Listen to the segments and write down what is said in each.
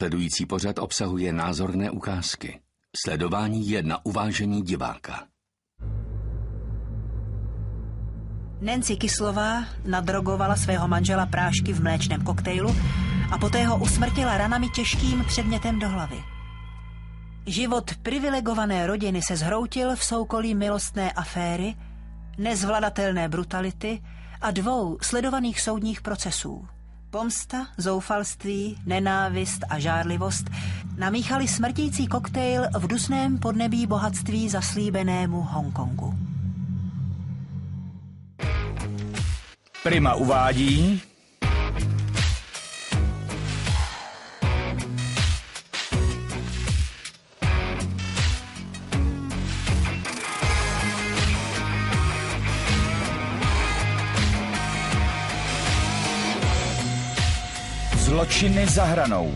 Sledující pořad obsahuje názorné ukázky. Sledování je na uvážení diváka. Nancy Kisslová nadrogovala svého manžela prášky v mléčném koktejlu a poté ho usmrtila ranami těžkým předmětem do hlavy. Život privilegované rodiny se zhroutil v soukolí milostné aféry, nezvladatelné brutality a 2 sledovaných soudních procesů. Pomsta, zoufalství, nenávist a žárlivost namíchali smrtící koktejl v dusném podnebí bohatství zaslíbenému Hongkongu. Prima uvádí Zločiny za hranou.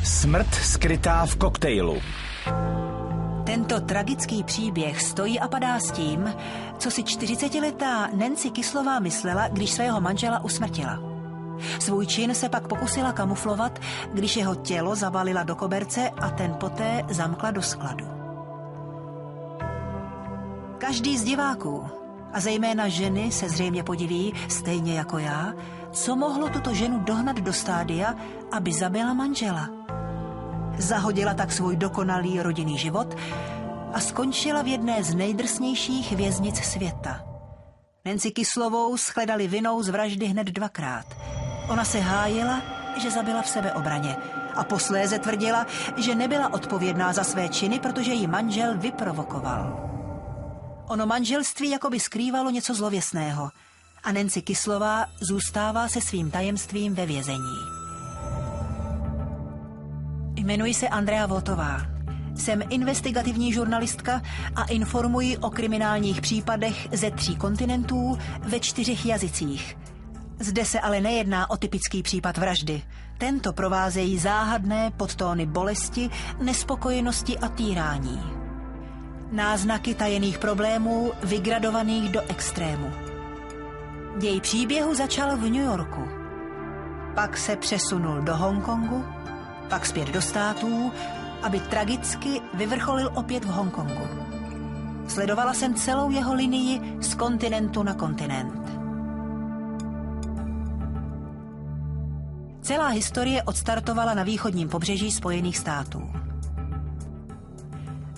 Smrt skrytá v koktejlu. Tento tragický příběh stojí a padá s tím, co si 40letá Nancy Kisslová myslela, když svého manžela usmrtila. Svůj čin se pak pokusila kamuflovat, když jeho tělo zabalila do koberce a ten poté zamkla do skladu. Každý z diváků, a zejména ženy, se zřejmě podiví, stejně jako já, co mohlo tuto ženu dohnat do stádia, aby zabila manžela. Zahodila tak svůj dokonalý rodinný život a skončila v jedné z nejdrsnějších věznic světa. Nancy Kisslovou shledali vinou z vraždy hned 2krát. Ona se hájila, že zabila v sebeobraně a posléze tvrdila, že nebyla odpovědná za své činy, protože ji manžel vyprovokoval. Ono manželství jakoby skrývalo něco zlověsného a Nancy Kisslová zůstává se svým tajemstvím ve vězení. Jmenuji se Andrea Votová. Jsem investigativní žurnalistka a informuji o kriminálních případech ze 3 kontinentů ve 4 jazycích. Zde se ale nejedná o typický případ vraždy. Tento provázejí záhadné podtóny bolesti, nespokojenosti a týrání. Náznaky tajených problémů vygradovaných do extrému. Děj příběhu začal v New Yorku. Pak se přesunul do Hongkongu, pak zpět do států, aby tragicky vyvrcholil opět v Hongkongu. Sledovala jsem celou jeho linii z kontinentu na kontinent. Celá historie odstartovala na východním pobřeží Spojených států.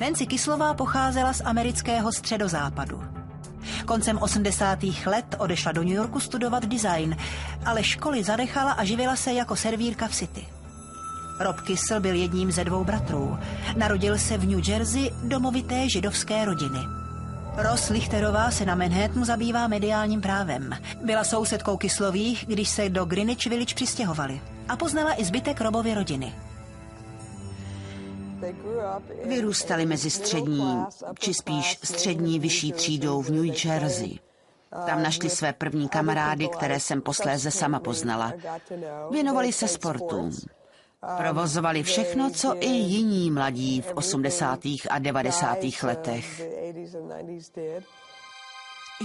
Nancy Kisslová pocházela z amerického středozápadu. Koncem 80. let odešla do New Yorku studovat design, ale školy zanechala a živila se jako servírka v City. Rob Kissel byl jedním ze 2 bratrů. Narodil se v New Jersey domovité židovské rodiny. Rose Lichterová se na Manhattanu zabývá mediálním právem. Byla sousedkou Kisslových, když se do Greenwich Village přistěhovali. A poznala i zbytek Robovy rodiny. Vyrůstali mezi střední, či spíš střední vyšší třídou v New Jersey. Tam našli své první kamarády, které jsem posléze sama poznala. Věnovali se sportům. Provozovali všechno, co i jiní mladí v 80. a 90. letech.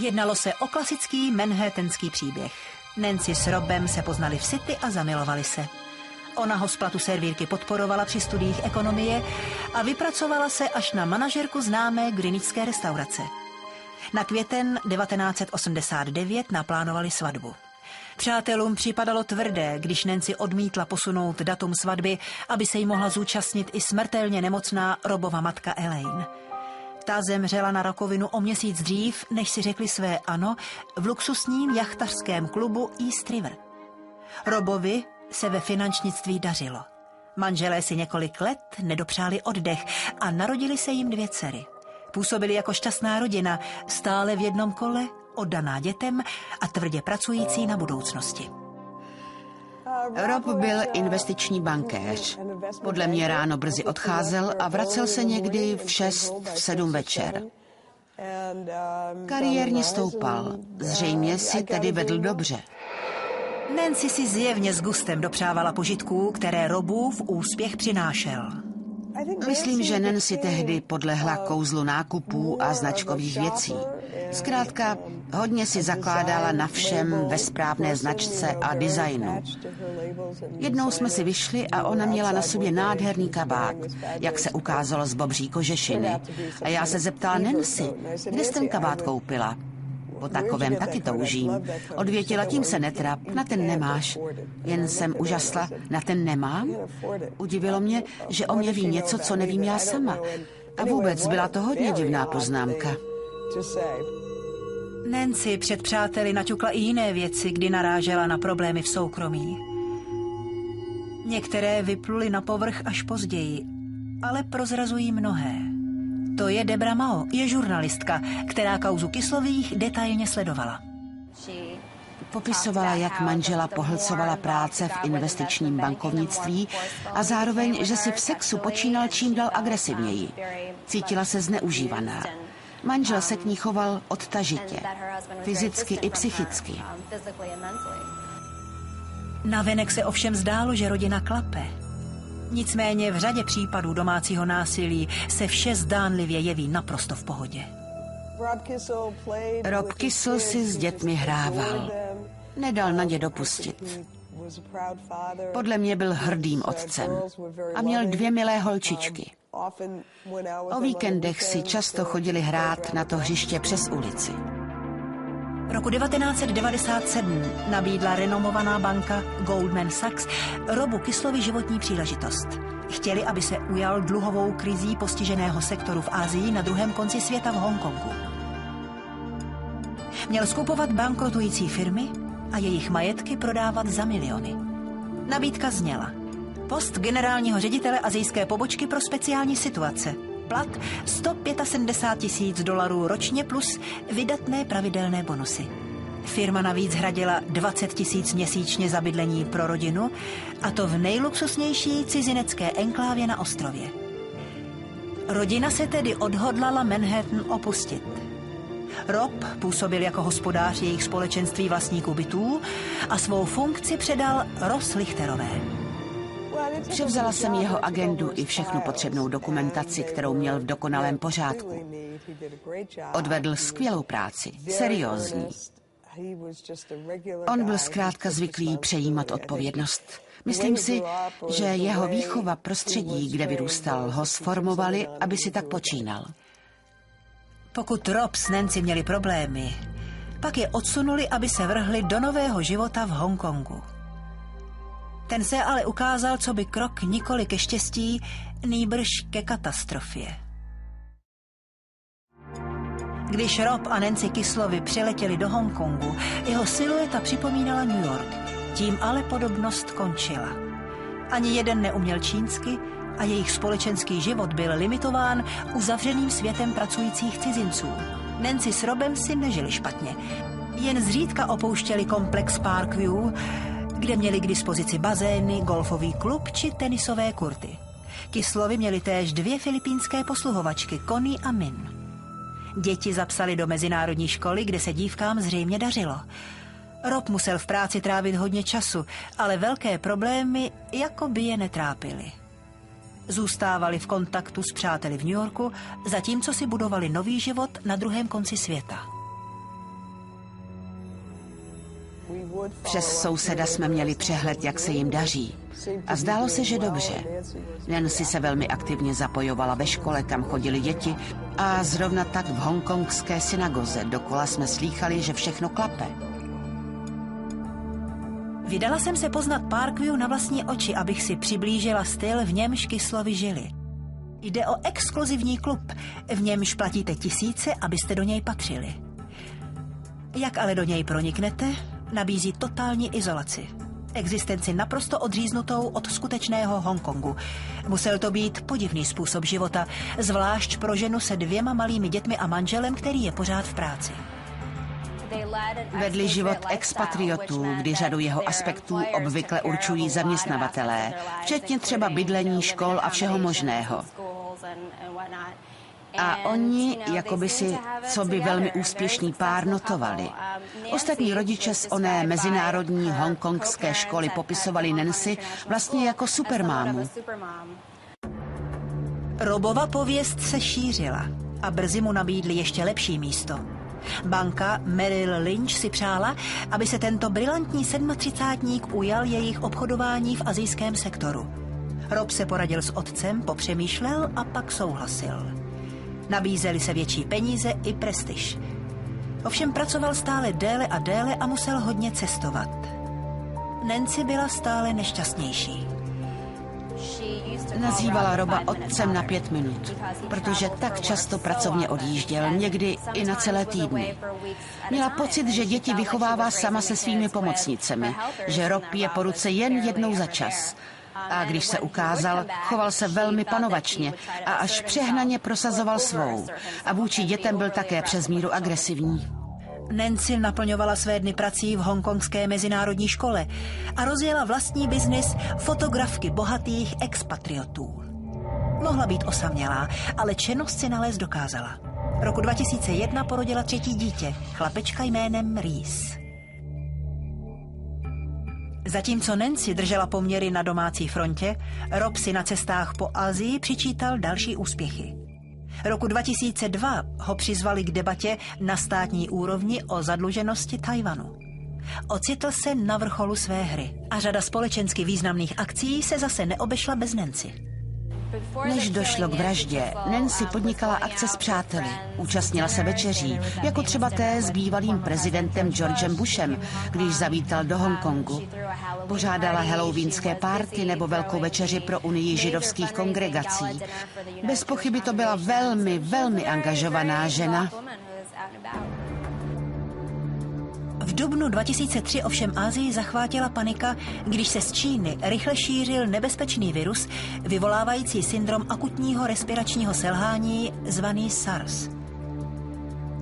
Jednalo se o klasický manhattanský příběh. Nancy s Robem se poznali v City a zamilovali se. Ona ho z platu servírky podporovala při studiích ekonomie a vypracovala se až na manažerku známé greenwichské restaurace. Na květen 1989 naplánovali svatbu. Přátelům připadalo tvrdé, když Nancy odmítla posunout datum svatby, aby se jí mohla zúčastnit i smrtelně nemocná Robova matka Elaine. Ta zemřela na rakovinu o měsíc dřív, než si řekli své ano v luxusním jachtařském klubu East River. Robovi se ve finančnictví dařilo. Manželé si několik let nedopřáli oddech a narodili se jim 2 dcery. Působili jako šťastná rodina, stále v jednom kole, oddaná dětem a tvrdě pracující na budoucnosti. Rob byl investiční bankéř. Podle mě ráno brzy odcházel a vracel se někdy v 6, v 7 večer. Kariérně stoupal. Zřejmě si tedy vedl dobře. Nancy si zjevně s gustem dopřávala požitků, které Robův úspěch přinášel. Myslím, že Nancy tehdy podlehla kouzlu nákupů a značkových věcí. Zkrátka, hodně si zakládala na všem ve správné značce a designu. Jednou jsme si vyšli a ona měla na sobě nádherný kabát, jak se ukázalo z bobří kožešiny. A já se zeptala Nancy, kde jsi ten kabát koupila? Po takovém taky toužím. Odvětila, tím se netrap, na ten nemáš. Jen jsem užasla, na ten nemám? Udivilo mě, že o mě ví něco, co nevím já sama. A vůbec byla to hodně divná poznámka. Nancy před přáteli naťukla i jiné věci, kdy narážela na problémy v soukromí. Některé vypluly na povrch až později, ale prozrazují mnohé. To je Debra Mao, je žurnalistka, která kauzu Kislových detailně sledovala. Popisovala, jak manžela pohlcovala práce v investičním bankovnictví a zároveň, že si v sexu počínal čím dál agresivněji. Cítila se zneužívaná. Manžel se k ní choval odtažitě, fyzicky i psychicky. Navenek se ovšem zdálo, že rodina klape. Nicméně v řadě případů domácího násilí se vše zdánlivě jeví naprosto v pohodě. Rob Kissel si s dětmi hrával. Nedal na ně dopustit. Podle mě byl hrdým otcem a měl 2 milé holčičky. O víkendech si často chodili hrát na to hřiště přes ulici. Roku 1997 nabídla renomovaná banka Goldman Sachs Robu Kislovi životní příležitost. Chtěli, aby se ujal dluhovou krizí postiženého sektoru v Asii na druhém konci světa v Hongkongu. Měl skupovat bankrotující firmy a jejich majetky prodávat za miliony. Nabídka zněla: post generálního ředitele asijské pobočky pro speciální situace. Plat $175 000 ročně plus vydatné pravidelné bonusy. Firma navíc hradila 20 000 měsíčně za bydlení pro rodinu, a to v nejluxusnější cizinecké enklávě na ostrově. Rodina se tedy odhodlala Manhattan opustit. Rob působil jako hospodář jejich společenství vlastníků bytů a svou funkci předal Ross Lichterové. Převzala jsem jeho agendu i všechnu potřebnou dokumentaci, kterou měl v dokonalém pořádku. Odvedl skvělou práci, seriózní. On byl zkrátka zvyklý přejímat odpovědnost. Myslím si, že jeho výchova prostředí, kde vyrůstal, ho sformovali, aby si tak počínal. Pokud Rob s Nancy měli problémy, pak je odsunuli, aby se vrhli do nového života v Hongkongu. Ten se ale ukázal coby krok nikoli ke štěstí, nýbrž ke katastrofě. Když Rob a Nancy Kislovi přiletěli do Hongkongu, jeho silueta připomínala New York. Tím ale podobnost končila. Ani jeden neuměl čínsky a jejich společenský život byl limitován uzavřeným světem pracujících cizinců. Nancy s Robem si nežili špatně. Jen zřídka opouštěli komplex Parkview, kde měli k dispozici bazény, golfový klub či tenisové kurty. Kislovi měli též 2 filipínské posluhovačky, Connie a Min. Děti zapsali do mezinárodní školy, kde se dívkám zřejmě dařilo. Rob musel v práci trávit hodně času, ale velké problémy jako by je netrápily. Zůstávali v kontaktu s přáteli v New Yorku, zatímco si budovali nový život na druhém konci světa. Přes souseda jsme měli přehled, jak se jim daří. A zdálo se, že dobře. Nancy se velmi aktivně zapojovala ve škole, kam chodili děti, a zrovna tak v hongkongské synagoze. Dokola jsme slýchali, že všechno klape. Vydala jsem se poznat Parkview na vlastní oči, abych si přiblížila styl, v němž Kislovi žili. Jde o exkluzivní klub, v němž platíte tisíce, abyste do něj patřili. Jak ale do něj proniknete, nabízí totální izolaci. Existenci naprosto odříznutou od skutečného Hongkongu. Musel to být podivný způsob života, zvlášť pro ženu se 2 malými dětmi a manželem, který je pořád v práci. Vedli život expatriotů, kdy řadu jeho aspektů obvykle určují zaměstnavatelé, včetně třeba bydlení, škol a všeho možného. A oni, jakoby si, co by velmi úspěšný pár, notovali. Ostatní rodiče z oné mezinárodní hongkongské školy popisovali Nancy vlastně jako supermámu. Robova pověst se šířila a brzy mu nabídli ještě lepší místo. Banka Merrill Lynch si přála, aby se tento brilantní 37-tník ujal jejich obchodování v asijském sektoru. Rob se poradil s otcem, popřemýšlel a pak souhlasil. Nabízely se větší peníze i prestiž. Ovšem pracoval stále déle a déle a musel hodně cestovat. Nancy byla stále nešťastnější. Nazývala Roba otcem na 5 minut, protože tak často pracovně odjížděl, někdy i na celé týdny. Měla pocit, že děti vychovává sama se svými pomocnicemi, že Rob je po ruce jen jednou za čas. A když se ukázal, choval se velmi panovačně a až přehnaně prosazoval svou. A vůči dětem byl také přes míru agresivní. Nancy naplňovala své dny prací v hongkongské mezinárodní škole a rozjela vlastní biznis fotografky bohatých expatriotů. Mohla být osamělá, ale činnost si nalézt dokázala. Roku 2001 porodila 3. dítě, chlapečka jménem Reese. Zatímco Nancy držela poměry na domácí frontě, Rob si na cestách po Asii přičítal další úspěchy. Roku 2002 ho přizvali k debatě na státní úrovni o zadluženosti Tchaj-wanu. Ocitl se na vrcholu své hry a řada společensky významných akcí se zase neobešla bez Nancy. Než došlo k vraždě, Nancy podnikala akce s přáteli. Účastnila se večeří, jako třeba té s bývalým prezidentem Georgem Bushem, když zavítal do Hongkongu. Pořádala halloweenské párty nebo velkou večeři pro Unii židovských kongregací. Bez pochyby to byla velmi, velmi angažovaná žena. V dubnu 2003 ovšem Asii zachvátila panika, když se z Číny rychle šířil nebezpečný virus, vyvolávající syndrom akutního respiračního selhání zvaný SARS.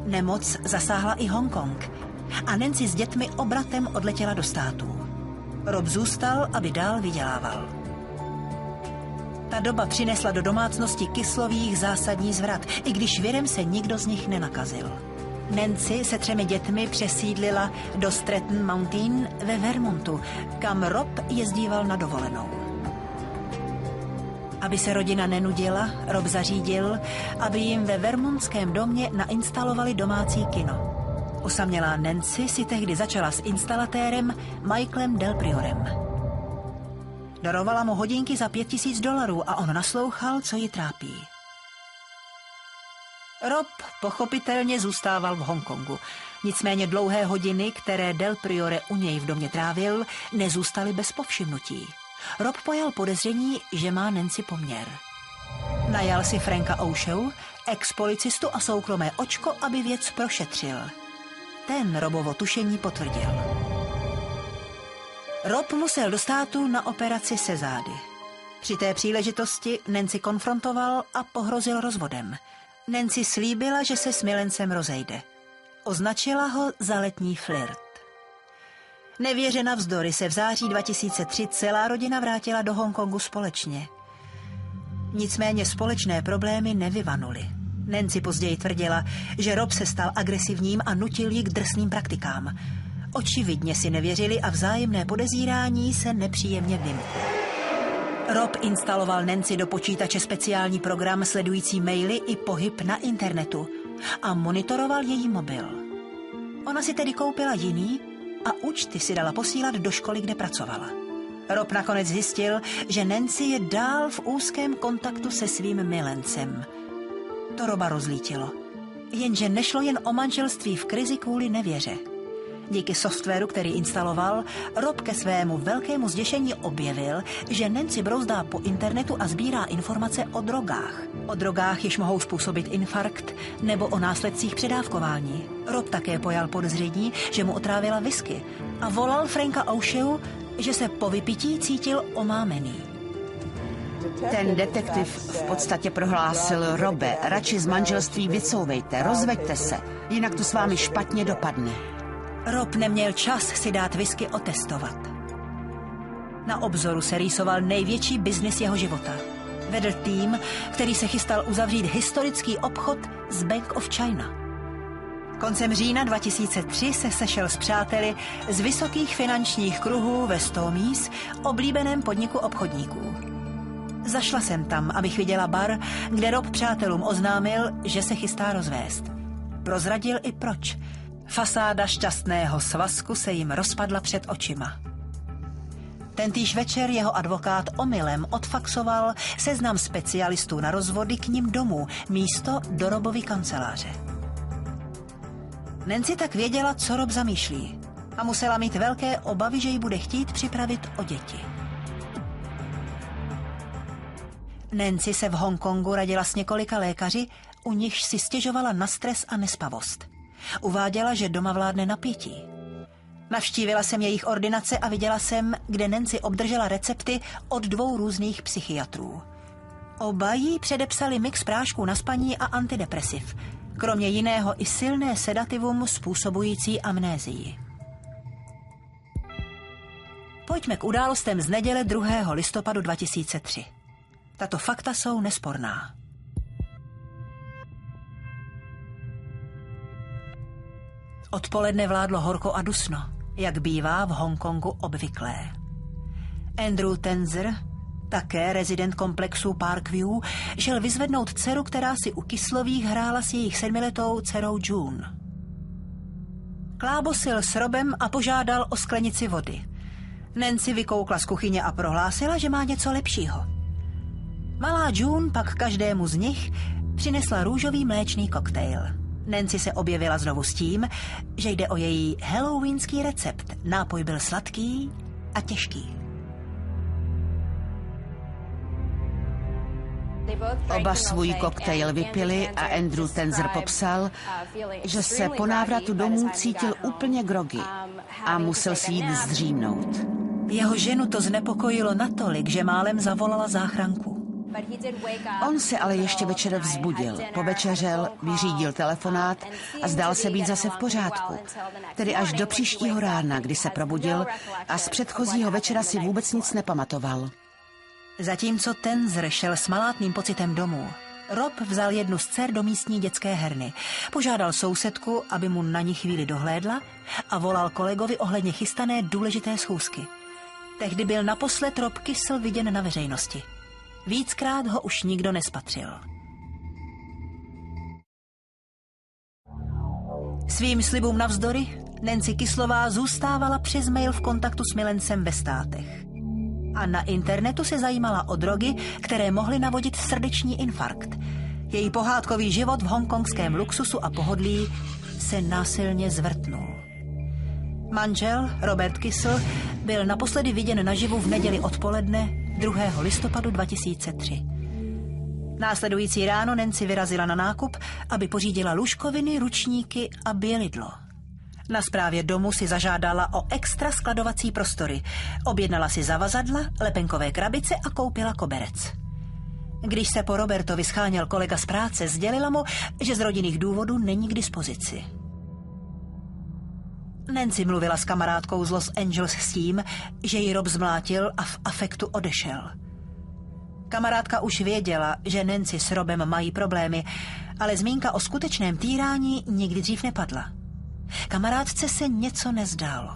Nemoc zasáhla i Hongkong a Nancy s dětmi obratem odletěla do států. Rob zůstal, aby dál vydělával. Ta doba přinesla do domácnosti Kyslových zásadní zvrat, i když virem se nikdo z nich nenakazil. Nancy se 3 dětmi přesídlila do Stratton Mountain ve Vermontu, kam Rob jezdíval na dovolenou. Aby se rodina nenudila, Rob zařídil, aby jim ve vermontském domě nainstalovali domácí kino. Osamělá Nancy si tehdy začala s instalatérem Michaelem Del Priorem. Darovala mu hodinky za $5,000 a on naslouchal, co ji trápí. Rob pochopitelně zůstával v Hongkongu. Nicméně dlouhé hodiny, které Del Priore u něj v domě trávil, nezůstaly bez povšimnutí. Rob pojal podezření, že má Nancy poměr. Najal si Franka Osheu, ex-policistu a soukromé očko, aby věc prošetřil. Ten Robovo tušení potvrdil. Rob musel do státu na operaci se zády. Při té příležitosti Nancy konfrontoval a pohrozil rozvodem. Nancy slíbila, že se s milencem rozejde. Označila ho za letní flirt. Nevěře navzdory se v září 2003 celá rodina vrátila do Hongkongu společně. Nicméně společné problémy nevyvanuly. Nancy později tvrdila, že Rob se stal agresivním a nutil ji k drsným praktikám. Očividně si nevěřili a vzájemné podezírání se nepříjemně vymklo. Rob instaloval Nancy do počítače speciální program sledující maily i pohyb na internetu a monitoroval její mobil. Ona si tedy koupila jiný a účty si dala posílat do školy, kde pracovala. Rob nakonec zjistil, že Nancy je dál v úzkém kontaktu se svým milencem. To Roba rozlítilo. Jenže nešlo jen o manželství v krizi kvůli nevěře. Díky softwaru, který instaloval, Rob ke svému velkému zděšení objevil, že Nancy brouzdá po internetu a sbírá informace o drogách. O drogách, jež mohou způsobit infarkt, nebo o následcích předávkování. Rob také pojal podezření, že mu otrávila whisky a volal Franka Osheu, že se po vypití cítil omámený. Ten detektiv v podstatě prohlásil: Robe, radši z manželství vycouvejte, rozveďte se, jinak to s vámi špatně dopadne. Rob neměl čas si dát whisky otestovat. Na obzoru se rýsoval největší biznis jeho života. Vedl tým, který se chystal uzavřít historický obchod s Bank of China. Koncem října 2003 se sešel s přáteli z vysokých finančních kruhů ve Stomies, oblíbeném podniku obchodníků. Zašla jsem tam, abych viděla bar, kde Rob přátelům oznámil, že se chystá rozvést. Prozradil i proč. Fasáda šťastného svazku se jim rozpadla před očima. Tentýž večer jeho advokát omylem odfaxoval seznam specialistů na rozvody k nim domů, místo do Robovy kanceláře. Nancy tak věděla, co Rob zamýšlí, a musela mít velké obavy, že ji bude chtít připravit o děti. Nancy se v Hongkongu radila s několika lékaři, u nichž si stěžovala na stres a nespavost. Uváděla, že doma vládne napětí. Navštívila jsem jejich ordinace a viděla jsem, kde Nancy obdržela recepty od 2 různých psychiatrů. Oba jí předepsali mix prášků na spaní a antidepresiv, kromě jiného i silné sedativum způsobující amnézii. Pojďme k událostem z neděle 2. listopadu 2003. Tato fakta jsou nesporná. Odpoledne vládlo horko a dusno, jak bývá v Hongkongu obvyklé. Andrew Tenzer, také rezident komplexu Parkview, šel vyzvednout dceru, která si u Kislových hrála s jejich 7letou dcerou June. Klábosil s Robem a požádal o sklenici vody. Nancy vykoukla z kuchyně a prohlásila, že má něco lepšího. Malá June pak každému z nich přinesla růžový mléčný koktejl. Nancy se objevila znovu s tím, že jde o její halloweenský recept. Nápoj byl sladký a těžký. Oba svůj koktejl vypili a Andrew Tenzer popsal, že se po návratu domů cítil úplně groggy a musel si jít zdřímnout. Jeho ženu to znepokojilo natolik, že málem zavolala záchranku. On se ale ještě večer vzbudil, povečeřel, vyřídil telefonát a zdál se být zase v pořádku. Tedy až do příštího rána, kdy se probudil a z předchozího večera si vůbec nic nepamatoval. Zatímco Tenzer šel s malátným pocitem domů, Rob vzal jednu z dcer do místní dětské herny, požádal sousedku, aby mu na ní chvíli dohlédla a volal kolegovi ohledně chystané důležité schůzky. Tehdy byl naposled Rob Kissel viděn na veřejnosti. Víckrát ho už nikdo nespatřil. Svým slibům navzdory Nancy Kisslová zůstávala přes mail v kontaktu s milencem ve Státech. A na internetu se zajímala o drogy, které mohly navodit srdeční infarkt. Její pohádkový život v hongkongském luxusu a pohodlí se násilně zvrtnul. Manžel, Robert Kissel, byl naposledy viděn naživu v neděli odpoledne 2. listopadu 2003. Následující ráno Nancy vyrazila na nákup, aby pořídila lůžkoviny, ručníky a bělidlo. Na správě domu si zažádala o extra skladovací prostory. Objednala si zavazadla, lepenkové krabice a koupila koberec. Když se po Robertovi scháněl kolega z práce, sdělila mu, že z rodinných důvodů není k dispozici. Nancy mluvila s kamarádkou z Los Angeles s tím, že ji Rob zmlátil a v afektu odešel. Kamarádka už věděla, že Nancy s Robem mají problémy, ale zmínka o skutečném týrání nikdy dřív nepadla. Kamarádce se něco nezdálo.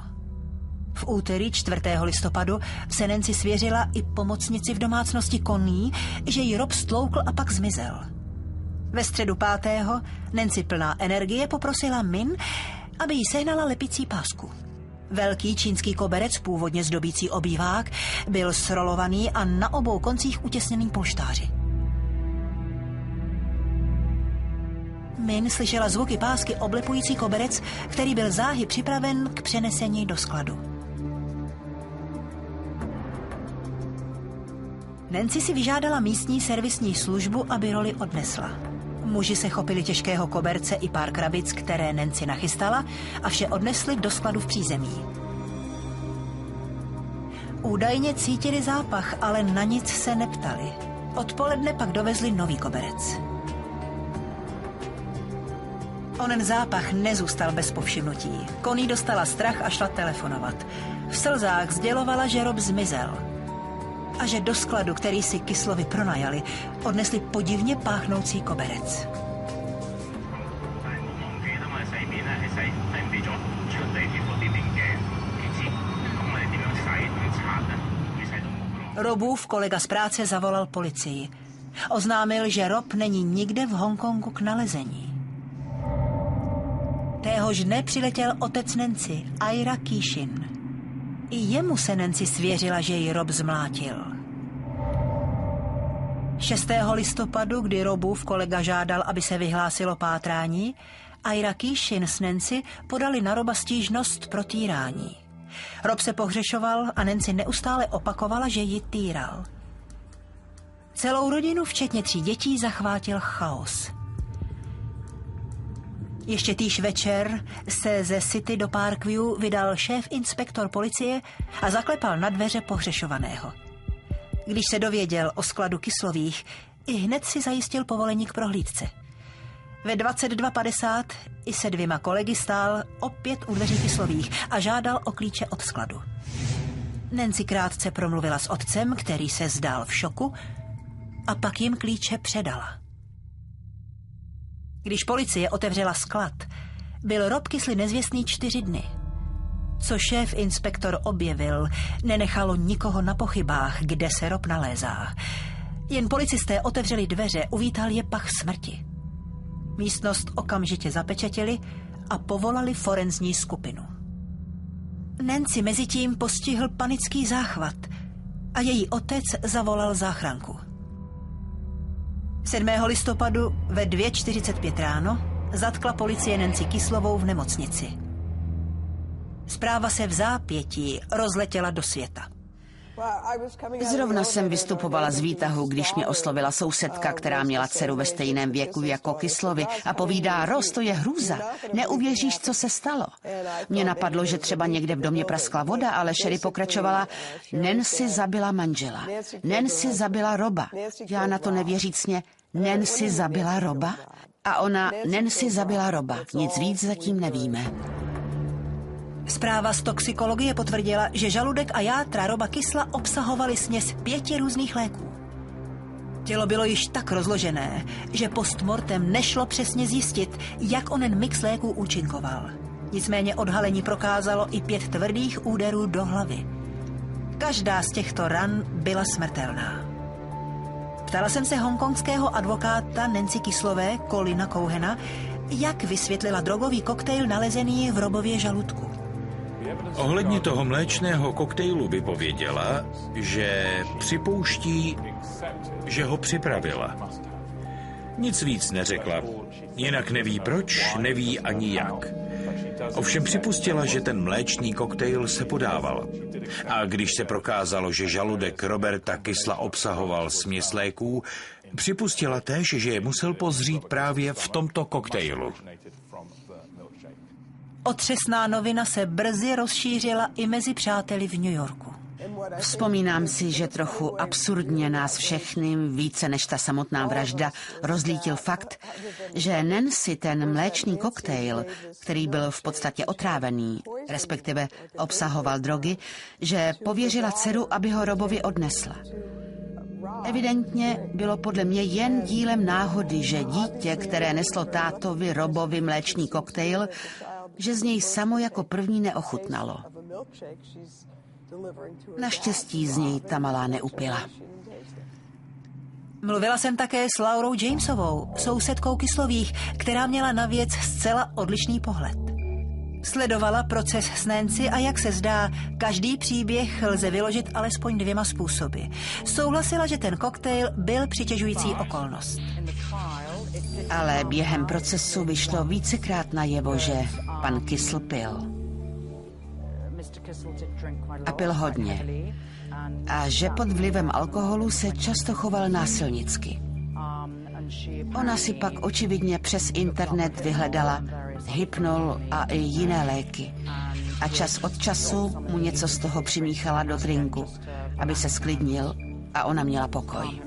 V úterý 4. listopadu se Nancy svěřila i pomocnici v domácnosti Connie, že ji Rob stloukl a pak zmizel. Ve středu 5. Nancy plná energie poprosila Min, aby jí sehnala lepicí pásku. Velký čínský koberec, původně zdobící obývák, byl srolovaný a na obou koncích utěsněný polštáři. Min slyšela zvuky pásky oblepující koberec, který byl záhy připraven k přenesení do skladu. Nancy si vyžádala místní servisní službu, aby roli odnesla. Muži se chopili těžkého koberce i pár krabic, které Nancy nachystala, a vše odnesli do skladu v přízemí. Údajně cítili zápach, ale na nic se neptali. Odpoledne pak dovezli nový koberec. Onen zápach nezůstal bez povšimnutí. Connie dostala strach a šla telefonovat. V slzách sdělovala, že Rob zmizel a že do skladu, který si Kisslovi pronajali, odnesli podivně páchnoucí koberec. Robův kolega z práce zavolal policii. Oznámil, že Rob není nikde v Hongkongu k nalezení. Téhož dne přiletěl otec Nancy, Ira Keeshin. I jemu se Nancy svěřila, že ji Rob zmlátil. 6. listopadu, kdy Robův kolega žádal, aby se vyhlásilo pátrání, Ira Keeshin s Nancy podali na Roba stížnost pro týrání. Rob se pohřešoval a Nancy neustále opakovala, že ji týral. Celou rodinu, včetně 3 dětí, zachvátil chaos. Ještě týž večer se ze City do Parkview vydal šéf inspektor policie a zaklepal na dveře pohřešovaného. Když se dověděl o skladu Kislových, i hned si zajistil povolení k prohlídce. Ve 22:50 i se 2 kolegy stál opět u dveří Kislových a žádal o klíče od skladu. Nancy krátce promluvila s otcem, který se zdál v šoku, a pak jim klíče předala. Když policie otevřela sklad, byl Rob Kisly nezvěstný 4 dny. Co šéf inspektor objevil, nenechalo nikoho na pochybách, kde se Rob nalézá. Jen policisté otevřeli dveře, uvítal je pach smrti. Místnost okamžitě zapečetili a povolali forenzní skupinu. Nancy mezitím postihl panický záchvat a její otec zavolal záchranku. 7. listopadu ve 2:45 ráno zatkla policie Nancy Kislovou v nemocnici. Zpráva se v zápětí rozletěla do světa. Zrovna jsem vystupovala z výtahu, když mě oslovila sousedka, která měla dceru ve stejném věku jako Kislovi a povídá: Ros, to je hrůza, neuvěříš, co se stalo. Mně napadlo, že třeba někde v domě praskla voda, ale Sherry pokračovala: Nancy zabila manžela, Nancy zabila Roba. Já na to nevěřícně: Nancy zabila Roba? A ona: Nancy zabila Roba, nic víc zatím nevíme. Zpráva z toxikologie potvrdila, že žaludek a játra Roba Kisla obsahovaly směs 5 různých léků. Tělo bylo již tak rozložené, že postmortem nešlo přesně zjistit, jak onen mix léků účinkoval. Nicméně odhalení prokázalo i 5 tvrdých úderů do hlavy. Každá z těchto ran byla smrtelná. Ptala jsem se hongkongského advokáta Nancy Kislové, Colina Cohena, jak vysvětlila drogový koktejl nalezený v Robově žaludku. Ohledně toho mléčného koktejlu vypověděla, že připouští, že ho připravila. Nic víc neřekla, jinak neví proč, neví ani jak. Ovšem připustila, že ten mléčný koktejl se podával. A když se prokázalo, že žaludek Roberta Kisla obsahoval směs léků, připustila též, že je musel pozřít právě v tomto koktejlu. Otřesná novina se brzy rozšířila i mezi přáteli v New Yorku. Vzpomínám si, že trochu absurdně nás všechny, více než ta samotná vražda, rozlítil fakt, že Nancy ten mléčný koktejl, který byl v podstatě otrávený, respektive obsahoval drogy, že pověřila dceru, aby ho Robovi odnesla. Evidentně bylo podle mě jen dílem náhody, že dítě, které neslo tátovi Robovi mléčný koktejl, že z něj samo jako první neochutnalo. Naštěstí z něj ta malá neupila. Mluvila jsem také s Laurou Jamesovou, sousedkou Kislových, která měla na věc zcela odlišný pohled. Sledovala proces s Nancy a jak se zdá, každý příběh lze vyložit alespoň 2 způsoby. Souhlasila, že ten koktejl byl přitěžující okolnost. Ale během procesu vyšlo vícekrát najevo, že pan Kisl pil. A pil hodně. A že pod vlivem alkoholu se často choval násilnicky. Ona si pak očividně přes internet vyhledala Hypnol a i jiné léky. A čas od času mu něco z toho přimíchala do drinku, aby se sklidnil a ona měla pokoj.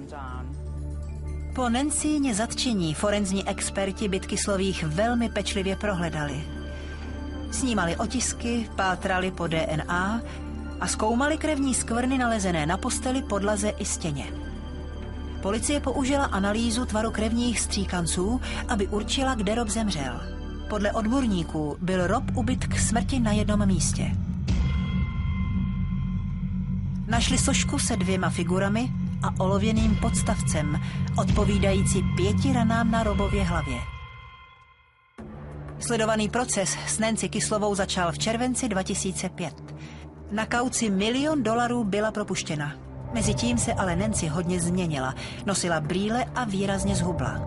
Po Nancyně zatčení forenzní experti byt Kislových velmi pečlivě prohledali. Snímali otisky, pátrali po DNA a zkoumali krevní skvrny nalezené na posteli, podlaze i stěně. Policie použila analýzu tvaru krevních stříkanců, aby určila, kde Rob zemřel. Podle odborníků byl Rob ubit k smrti na jednom místě. Našli sošku se 2 figurami a olověným podstavcem, odpovídající 5 ranám na Robově hlavě. Sledovaný proces s Nancy Kisslovou začal v červenci 2005. Na kauci $1 milion byla propuštěna. Mezitím se ale Nancy hodně změnila, nosila brýle a výrazně zhubla.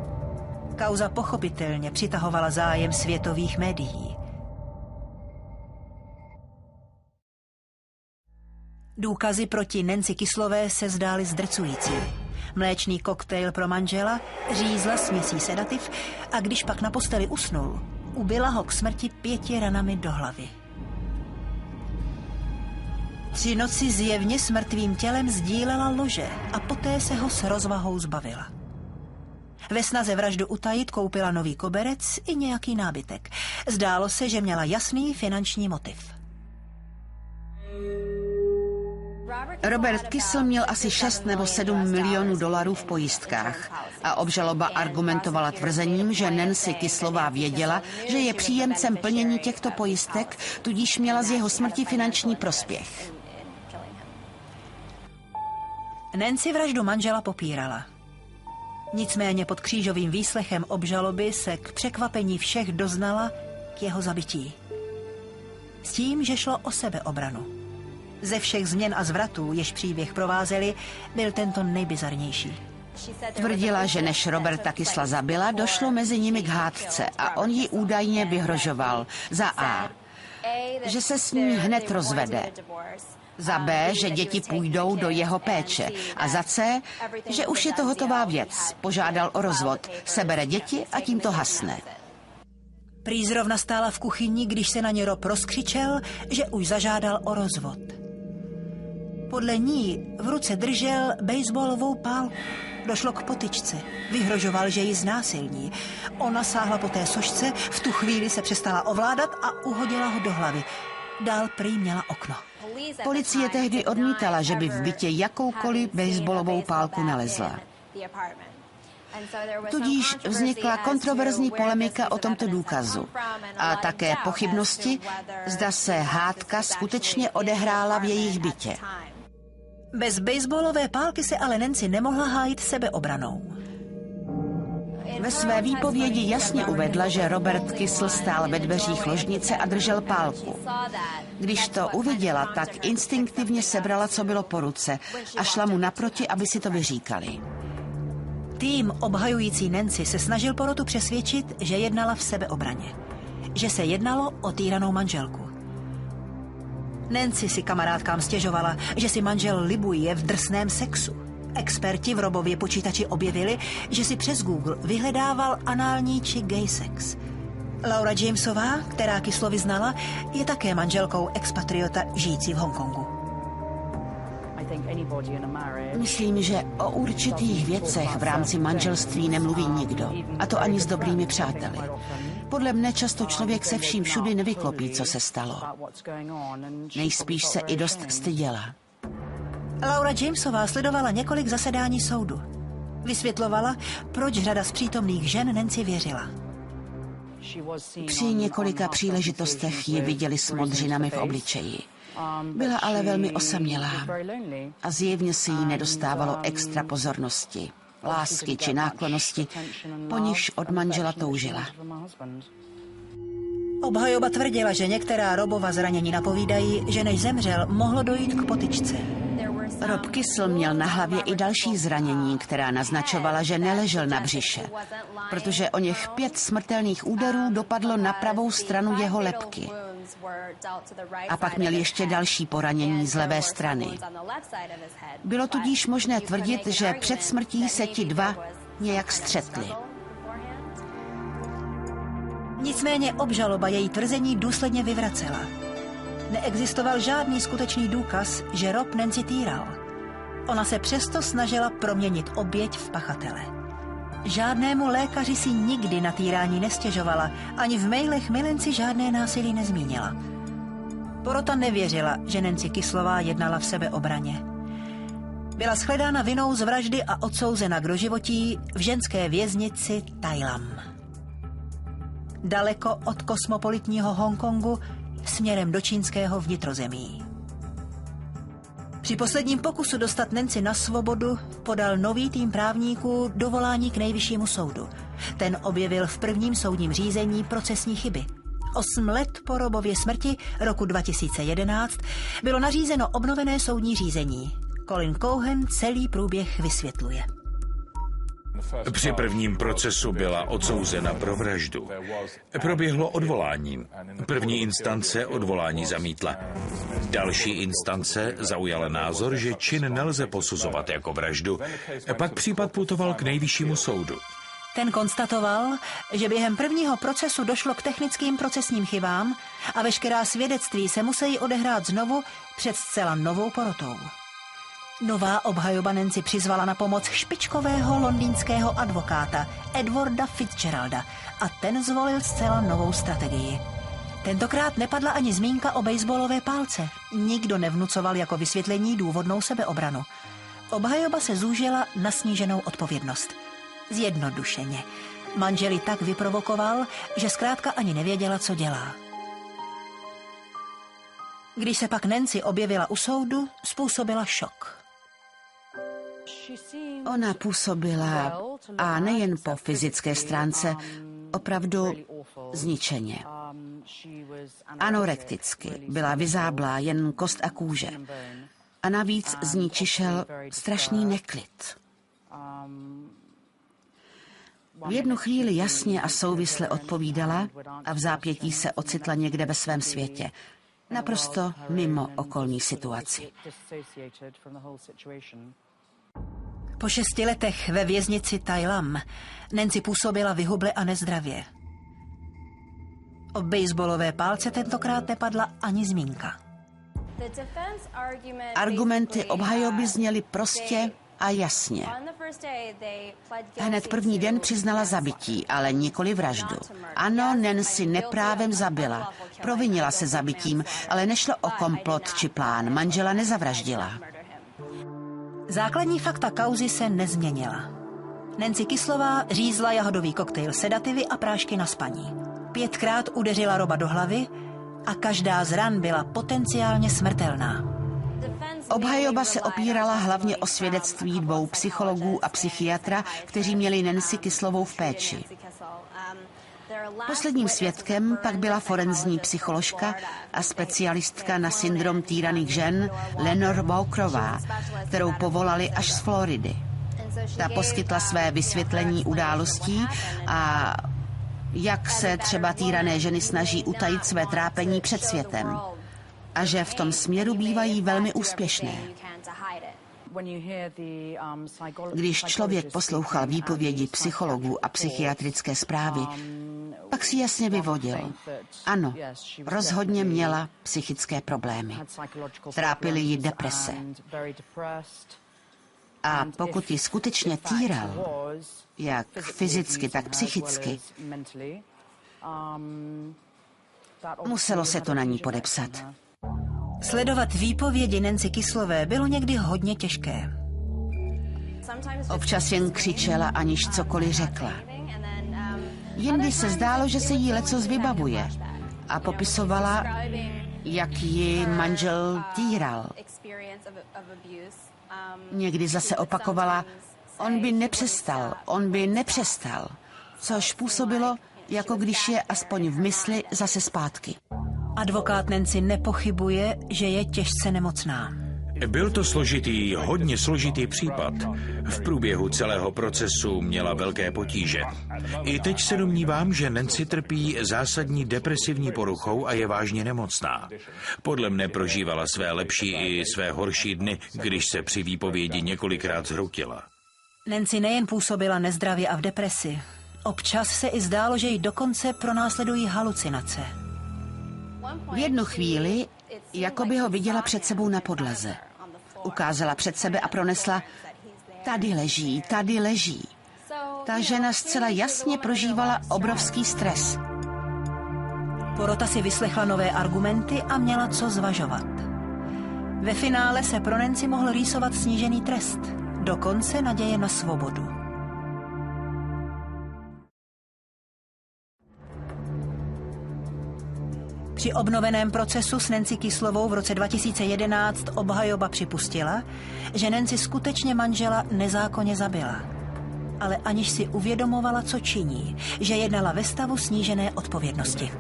Kauza pochopitelně přitahovala zájem světových médií. Důkazy proti Nancy Kisslové se zdály zdrcující. Mléčný koktejl pro manžela, řízla směsí sedativ a když pak na posteli usnul, ubila ho k smrti 5 ranami do hlavy. 3 noci zjevně s mrtvým tělem sdílela lože a poté se ho s rozvahou zbavila. Ve snaze vraždu utajit koupila nový koberec i nějaký nábytek. Zdálo se, že měla jasný finanční motiv. Robert Kissel měl asi 6 nebo 7 milionů dolarů v pojistkách a obžaloba argumentovala tvrzením, že Nancy Kisslová věděla, že je příjemcem plnění těchto pojistek, tudíž měla z jeho smrti finanční prospěch. Nancy vraždu manžela popírala. Nicméně pod křížovým výslechem obžaloby se k překvapení všech doznala k jeho zabití. S tím, že šlo o sebeobranu. Ze všech změn a zvratů, jež příběh provázely, byl tento nejbizarnější. Tvrdila, že než Roberta Kissla zabila, došlo mezi nimi k hádce a on jí údajně vyhrožoval. Za A, že se s ní hned rozvede. Za B, že děti půjdou do jeho péče. A za C, že už je to hotová věc. Požádal o rozvod, sebere děti a tím to hasne. Prý zrovna stála v kuchyni, když se na ně Rob rozkřičel, že už zažádal o rozvod. Podle ní v ruce držel baseballovou pálku. Došlo k potyčce. Vyhrožoval, že ji znásilní. Ona sáhla po té sošce, v tu chvíli se přestala ovládat a uhodila ho do hlavy. Dál prý měla okno. Policie tehdy odmítala, že by v bytě jakoukoliv baseballovou pálku nalezla. Tudíž vznikla kontroverzní polemika o tomto důkazu a také pochybnosti, zda se hádka skutečně odehrála v jejich bytě. Bez baseballové pálky se ale Nancy nemohla hájit sebeobranou. Ve své výpovědi jasně uvedla, že Robert Kissel stál ve dveřích ložnice a držel pálku. Když to uviděla, tak instinktivně sebrala, co bylo po ruce a šla mu naproti, aby si to vyříkali. Tým obhajující Nancy se snažil porotu přesvědčit, že jednala v sebeobraně. Že se jednalo o týranou manželku. Nancy si kamarádkám stěžovala, že si manžel libuje v drsném sexu. Experti v Robově počítači objevili, že si přes Google vyhledával anální či gay sex. Laura Jamesová, která Kisslovi znala, je také manželkou expatriota žijící v Hongkongu. Myslím, že o určitých věcech v rámci manželství nemluví nikdo, a to ani s dobrými přáteli. Podle mne často člověk se vším všudy nevyklopí, co se stalo. Nejspíš se i dost styděla. Laura Jamesová sledovala několik zasedání soudu. Vysvětlovala, proč řada z přítomných žen Nancy věřila. Při několika příležitostech ji viděli s modřinami v obličeji. Byla ale velmi osamělá a zjevně se jí nedostávalo extra pozornosti, lásky či náklonnosti, po nichž od manžela toužila. Obhajoba tvrdila, že některá Robova zranění napovídají, že než zemřel, mohlo dojít k potyčce. Rob Kissel měl na hlavě i další zranění, která naznačovala, že neležel na břiše, protože o něch 5 smrtelných úderů dopadlo na pravou stranu jeho lebky. A pak měl ještě další poranění z levé strany. Bylo tudíž možné tvrdit, že před smrtí se ti 2 nějak střetli. Nicméně obžaloba její tvrzení důsledně vyvracela. Neexistoval žádný skutečný důkaz, že Rob Nancy týral. Ona se přesto snažila proměnit oběť v pachatele. Žádnému lékaři si nikdy na týrání nestěžovala, ani v mailech milenci žádné násilí nezmínila. Porota nevěřila, že Nancy Kisslová jednala v sebeobraně. Byla shledána vinou z vraždy a odsouzena k doživotí v ženské věznici Tai Lam. Daleko od kosmopolitního Hongkongu směrem do čínského vnitrozemí. Při posledním pokusu dostat Nancy na svobodu podal nový tým právníků dovolání k nejvyššímu soudu. Ten objevil v prvním soudním řízení procesní chyby. 8 let po Robově smrti roku 2011 bylo nařízeno obnovené soudní řízení. Colin Cohen celý průběh vysvětluje. Při prvním procesu byla odsouzena pro vraždu. Proběhlo odvolání. První instance odvolání zamítla. Další instance zaujala názor, že čin nelze posuzovat jako vraždu. Pak případ putoval k nejvyššímu soudu. Ten konstatoval, že během prvního procesu došlo k technickým procesním chybám a veškerá svědectví se musí odehrát znovu před zcela novou porotou. Nová obhajoba Nancy přizvala na pomoc špičkového londýnského advokáta Edwarda Fitzgeralda a ten zvolil zcela novou strategii. Tentokrát nepadla ani zmínka o baseballové pálce. Nikdo nevnucoval jako vysvětlení důvodnou sebeobranu. Obhajoba se zúžila na sníženou odpovědnost. Zjednodušeně. Manželi tak vyprovokoval, že zkrátka ani nevěděla, co dělá. Když se pak Nancy objevila u soudu, způsobila šok. Ona působila, a nejen po fyzické stránce, opravdu zničeně. Anorekticky, byla vyzáblá, jen kost a kůže. A navíc z ní čišel strašný neklid. V jednu chvíli jasně a souvisle odpovídala a v zápětí se ocitla někde ve svém světě. Naprosto mimo okolní situaci. Po 6 letech ve věznici Tai Lam Nancy působila vyhuble a nezdravě. O baseballové pálce tentokrát nepadla ani zmínka. Argumenty obhajoby zněly prostě a jasně. Hned první den přiznala zabití, ale nikoli vraždu. Ano, Nancy neprávem zabila. Provinila se zabitím, ale nešlo o komplot či plán. Manžela nezavraždila. Základní fakta kauzy se nezměnila. Nancy Kisslová řízla jahodový koktejl sedativy a prášky na spaní. 5krát udeřila Roba do hlavy a každá z ran byla potenciálně smrtelná. Obhajoba se opírala hlavně o svědectví 2 psychologů a psychiatra, kteří měli Nancy Kisslovou v péči. Posledním svědkem pak byla forenzní psycholožka a specialistka na syndrom týraných žen Lenore Walkerová, kterou povolali až z Floridy. Ta poskytla své vysvětlení událostí a jak se třeba týrané ženy snaží utajit své trápení před světem. A že v tom směru bývají velmi úspěšné. Když člověk poslouchal výpovědi psychologů a psychiatrické zprávy, pak si jasně vyvodil. Ano, rozhodně měla psychické problémy. Trápily ji deprese. A pokud ji skutečně týral, jak fyzicky, tak psychicky, muselo se to na ní podepsat. Sledovat výpovědi Nancy Kisslové bylo někdy hodně těžké. Občas jen křičela, aniž cokoliv řekla. Jindy se zdálo, že se jí lecos vybavuje a popisovala, jak ji manžel týral. Někdy zase opakovala, on by nepřestal, což působilo, jako když je aspoň v mysli zase zpátky. Advokát Nancy nepochybuje, že je těžce nemocná. Byl to hodně složitý případ. V průběhu celého procesu měla velké potíže. I teď se domnívám, že Nancy trpí zásadní depresivní poruchou a je vážně nemocná. Podle mne prožívala své lepší i své horší dny, když se při výpovědi několikrát zhroutila. Nancy nejen působila nezdravě a v depresi. Občas se i zdálo, že ji dokonce pronásledují halucinace. V jednu chvíli, jako by ho viděla před sebou na podlaze. Ukázala před sebe a pronesla, tady leží. Ta žena zcela jasně prožívala obrovský stres. Porota si vyslechla nové argumenty a měla co zvažovat. Ve finále se pro Nancy mohl rýsovat snížený trest, dokonce naděje na svobodu. Při obnoveném procesu s Nancy Kisslovou v roce 2011 obhajoba připustila, že Nancy skutečně manžela nezákonně zabila. Ale aniž si uvědomovala, co činí, že jednala ve stavu snížené odpovědnosti.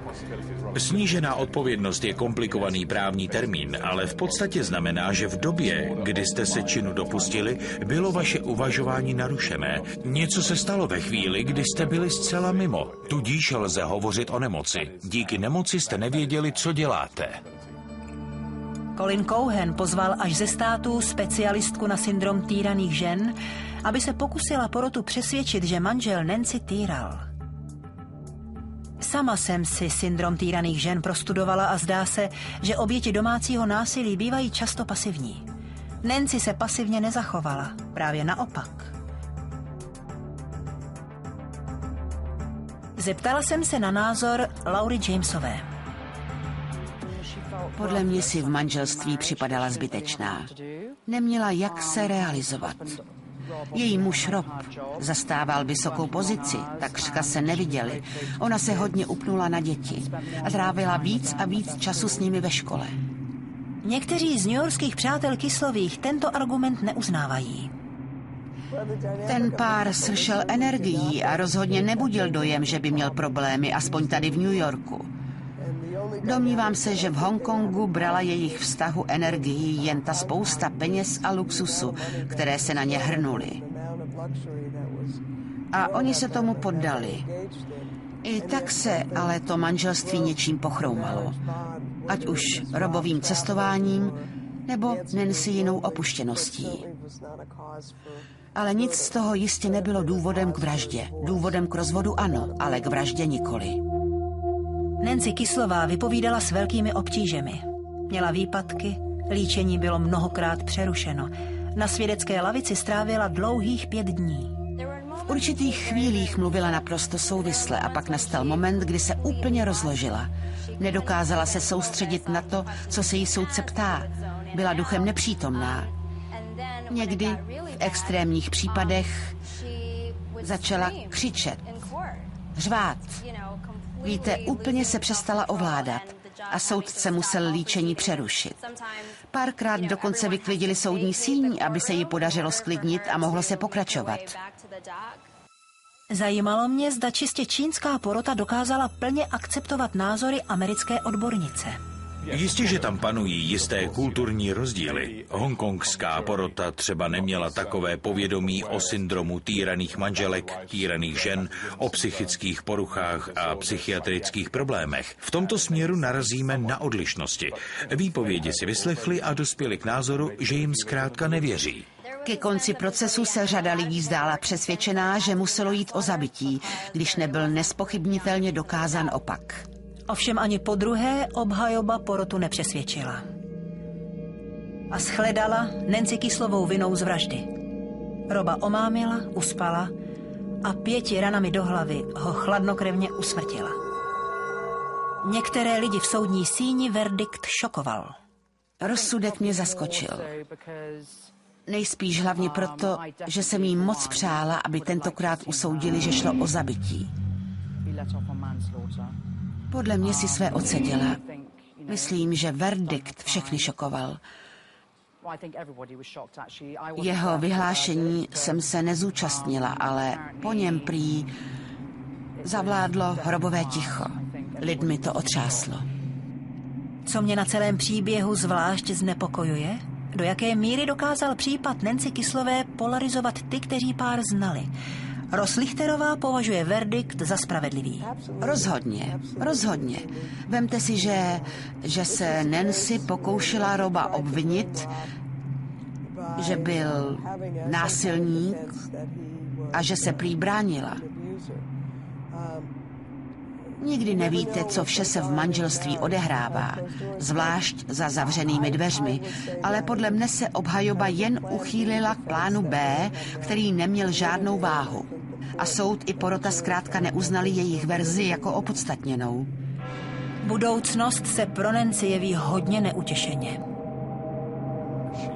Snížená odpovědnost je komplikovaný právní termín, ale v podstatě znamená, že v době, kdy jste se činu dopustili, bylo vaše uvažování narušené. Něco se stalo ve chvíli, kdy jste byli zcela mimo. Tudíž lze hovořit o nemoci. Díky nemoci jste nevěděli, co děláte. Colin Cohen pozval až ze států specialistku na syndrom týraných žen, aby se pokusila porotu přesvědčit, že manžel Nancy týral. Sama jsem si syndrom týraných žen prostudovala a zdá se, že oběti domácího násilí bývají často pasivní. Nancy se pasivně nezachovala, právě naopak. Zeptala jsem se na názor Laury Jamesové. Podle mě si v manželství připadala zbytečná. Neměla jak se realizovat. Její muž Rob zastával vysokou pozici, takřka se neviděli. Ona se hodně upnula na děti a trávila víc a víc času s nimi ve škole. Někteří z newyorských přátel Kisslových tento argument neuznávají. Ten pár sršel energií a rozhodně nebudil dojem, že by měl problémy, aspoň tady v New Yorku. Domnívám se, že v Hongkongu brala jejich vztahu energii jen ta spousta peněz a luxusu, které se na ně hrnuly. A oni se tomu poddali. I tak se ale to manželství něčím pochroumalo. Ať už Robovým cestováním, nebo Nancy jinou opuštěností. Ale nic z toho jistě nebylo důvodem k vraždě. Důvodem k rozvodu ano, ale k vraždě nikoli. Nancy Kisslová vypovídala s velkými obtížemi. Měla výpadky, líčení bylo mnohokrát přerušeno. Na svědecké lavici strávila dlouhých 5 dní. V určitých chvílích mluvila naprosto souvisle a pak nastal moment, kdy se úplně rozložila. Nedokázala se soustředit na to, co se jí soudce ptá. Byla duchem nepřítomná. Někdy v extrémních případech začala křičet, řvát. Víte, úplně se přestala ovládat a soudce musel líčení přerušit. Párkrát dokonce vyklidili soudní síň, aby se jí podařilo sklidnit a mohlo se pokračovat. Zajímalo mě, zda čistě čínská porota dokázala plně akceptovat názory americké odbornice. Jistě, že tam panují jisté kulturní rozdíly. Hongkongská porota třeba neměla takové povědomí o syndromu týraných manželek, týraných žen, o psychických poruchách a psychiatrických problémech. V tomto směru narazíme na odlišnosti. Výpovědi si vyslechli a dospěli k názoru, že jim zkrátka nevěří. Ke konci procesu se řada lidí zdála přesvědčená, že muselo jít o zabití, když nebyl nezpochybnitelně dokázán opak. Ovšem ani po druhé obhajoba porotu nepřesvědčila. A shledala Nancy Kisslovou vinou z vraždy. Roba omámila, uspala a 5 ranami do hlavy ho chladnokrevně usmrtila. Některé lidi v soudní síni verdikt šokoval. Rozsudek mě zaskočil. Nejspíš hlavně proto, že jsem jí moc přála, aby tentokrát usoudili, že šlo o zabití. Podle mě si své odseděla. Myslím, že verdikt všechny šokoval. Jeho vyhlášení jsem se nezúčastnila, ale po něm prý zavládlo hrobové ticho. Lidmi to otřáslo. Co mě na celém příběhu zvlášť znepokojuje? Do jaké míry dokázal případ Nancy Kisslové polarizovat ty, kteří pár znali? Ross Lichterová považuje verdikt za spravedlivý. Rozhodně. Vemte si, že se Nancy pokoušela Roba obvinit, že byl násilník a že se prý bránila. Nikdy nevíte, co vše se v manželství odehrává, zvlášť za zavřenými dveřmi, ale podle mne se obhajoba jen uchýlila k plánu B, který neměl žádnou váhu. A soud i porota zkrátka neuznali jejich verzi jako opodstatněnou. Budoucnost se pro Nancy jeví hodně neutěšeně.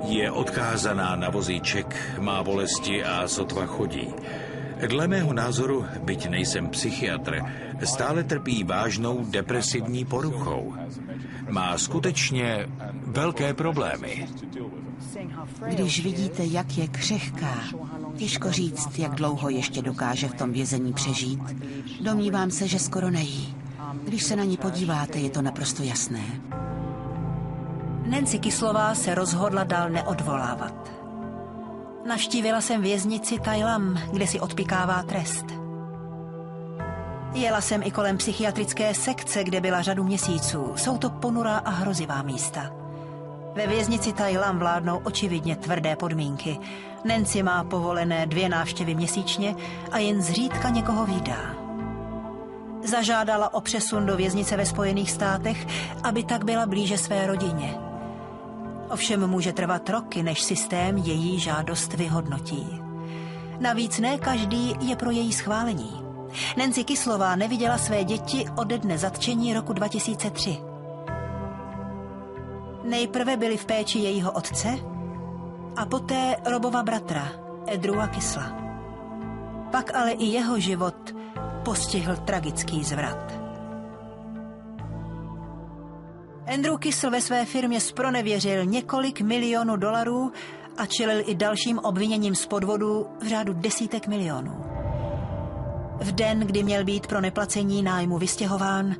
Je odkázaná na vozíček, má bolesti a sotva chodí. Dle mého názoru, byť nejsem psychiatr, stále trpí vážnou depresivní poruchou. Má skutečně velké problémy. Když vidíte, jak je křehká, těžko říct, jak dlouho ještě dokáže v tom vězení přežít. Domnívám se, že skoro nejí. Když se na ní podíváte, je to naprosto jasné. Nancy Kisslová se rozhodla dál neodvolávat. Navštívila jsem věznici Tai Lam, kde si odpykává trest. Jela jsem i kolem psychiatrické sekce, kde byla řadu měsíců. Jsou to ponurá a hrozivá místa. Ve věznici Tai Lam vládnou očividně tvrdé podmínky. Nancy má povolené 2 návštěvy měsíčně a jen zřídka někoho vídá. Zažádala o přesun do věznice ve Spojených státech, aby tak byla blíže své rodině. Ovšem může trvat roky, než systém její žádost vyhodnotí. Navíc ne každý je pro její schválení. Nancy Kisslová neviděla své děti ode dne zatčení roku 2003. Nejprve byli v péči jejího otce a poté Robova bratra, Andrewa Kissla. Pak ale i jeho život postihl tragický zvrat. Andrew Kissel ve své firmě zpronevěřil několik milionů dolarů a čelil i dalším obviněním z podvodu v řádu desítek milionů. V den, kdy měl být pro neplacení nájmu vystěhován,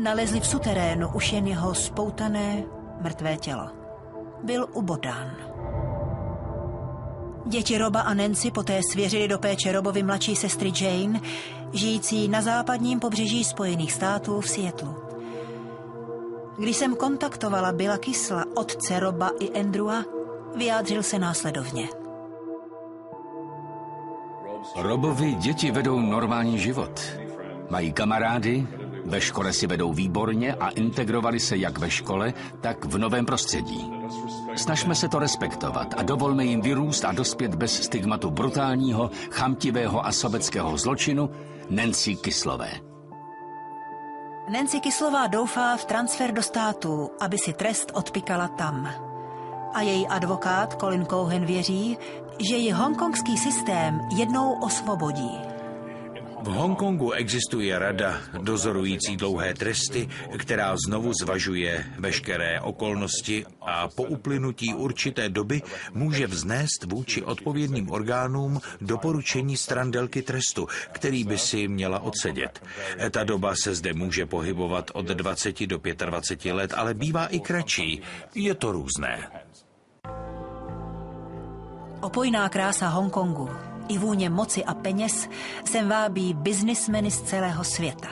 nalezli v suterénu už jen jeho spoutané, mrtvé tělo. Byl ubodán. Děti Roba a Nancy poté svěřili do péče Robovy mladší sestry Jane, žijící na západním pobřeží Spojených států v Seattlu. Když jsem kontaktovala Billa Kissla, otce Roba i Andrewa, vyjádřil se následovně. Robovi děti vedou normální život. Mají kamarády, ve škole si vedou výborně a integrovali se jak ve škole, tak v novém prostředí. Snažme se to respektovat a dovolme jim vyrůst a dospět bez stigmatu brutálního, chamtivého a sobeckého zločinu Nancy Kisslové. Nancy Kisslová doufá v transfer do států, aby si trest odpykala tam. A její advokát Colin Cohen věří, že ji hongkongský systém jednou osvobodí. V Hongkongu existuje rada dozorující dlouhé tresty, která znovu zvažuje veškeré okolnosti a po uplynutí určité doby může vznést vůči odpovědným orgánům doporučení stran délky trestu, který by si měla odsedět. Ta doba se zde může pohybovat od 20 do 25 let, ale bývá i kratší. Je to různé. Opojná krása Hongkongu i vůně moci a peněz sem vábí biznismeny z celého světa.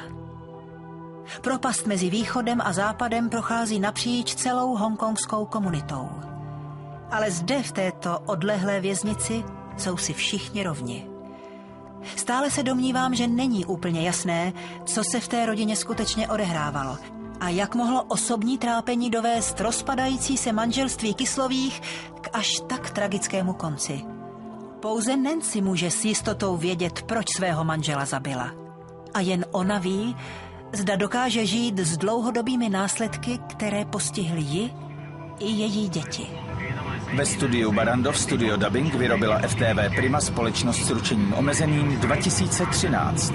Propast mezi východem a západem prochází napříč celou hongkongskou komunitou. Ale zde v této odlehlé věznici jsou si všichni rovni. Stále se domnívám, že není úplně jasné, co se v té rodině skutečně odehrávalo a jak mohlo osobní trápení dovést rozpadající se manželství Kisslových k až tak tragickému konci. Pouze Nancy může s jistotou vědět, proč svého manžela zabila. A jen ona ví, zda dokáže žít s dlouhodobými následky, které postihly ji i její děti. Ve studiu Barrandov Studio Dubbing vyrobila FTV Prima společnost s ručením omezeným 2013.